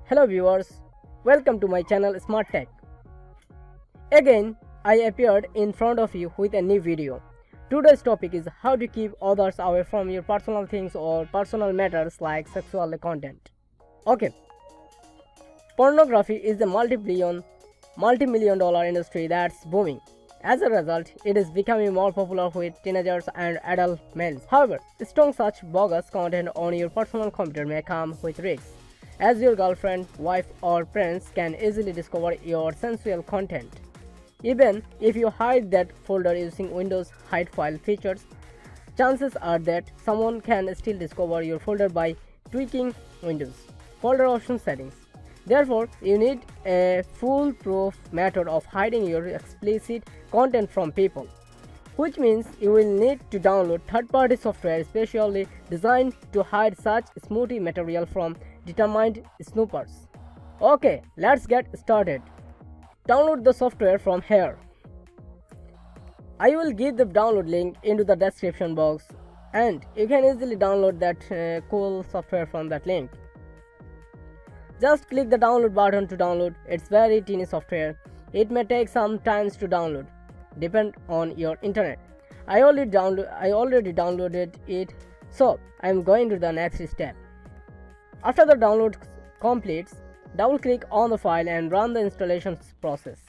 Hello viewers, welcome to my channel Smart Tech. Again, I appeared in front of you with a new video. Today's topic is how to keep others away from your personal things or personal matters like sexual content. Okay, pornography is a multi-million dollar industry that's booming. As a result, it is becoming more popular with teenagers and adult males. However, storing such bogus content on your personal computer may come with risks, as your girlfriend, wife, or friends can easily discover your sensual content. Even if you hide that folder using Windows hide file features, chances are that someone can still discover your folder by tweaking Windows folder option settings. Therefore, you need a foolproof method of hiding your explicit content from people, which means you will need to download third-party software specially designed to hide such smoothie material from determined snoopers. Okay, let's get started. Download the software from here. I will give the download link into the description box, and you can easily download that cool software from that link. Just click the download button to download. It's very teeny software. It may take some time to download, depend on your internet. I already downloaded it, so I am going to the next step. After the download completes, double click on the file and run the installation process.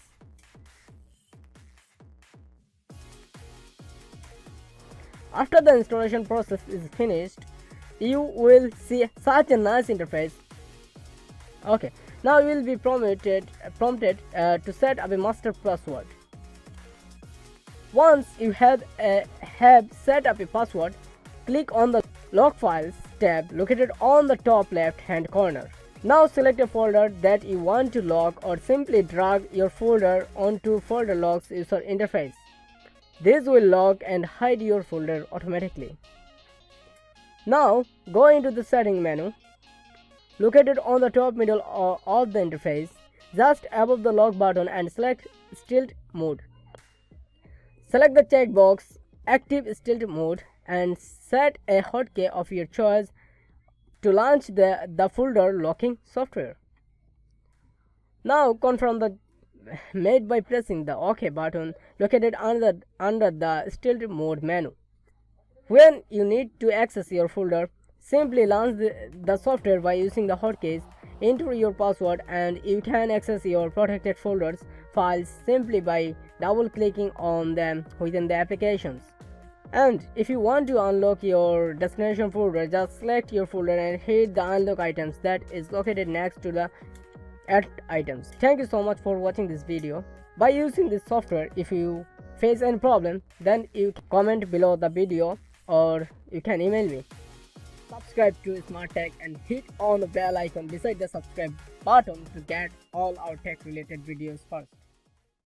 After the installation process is finished, you will see such a nice interface. Okay, now you will be prompted to set up a master password. Once you have set up a password, click on the Log Files tab located on the top left hand corner. Now select a folder that you want to log, or simply drag your folder onto Folder Logs user interface. This will log and hide your folder automatically. Now go into the setting menu located on the top middle of the interface, just above the log button, and select Stealth Mode. Select the checkbox Active Stealth Mode and set a hotkey of your choice to launch the folder locking software. Now confirm the made by pressing the OK button located under the Stealth Mode menu. When you need to access your folder, simply launch the software by using the hotkeys, enter your password, and you can access your protected folders files simply by double-clicking on them within the applications. And if you want to unlock your destination folder, just select your folder and hit the unlock items that is located next to the add items. Thank you so much for watching this video. By using this software, if you face any problem, then you can comment below the video or you can email me. Subscribe to Smart Tech and hit on the bell icon beside the subscribe button to get all our tech related videos first.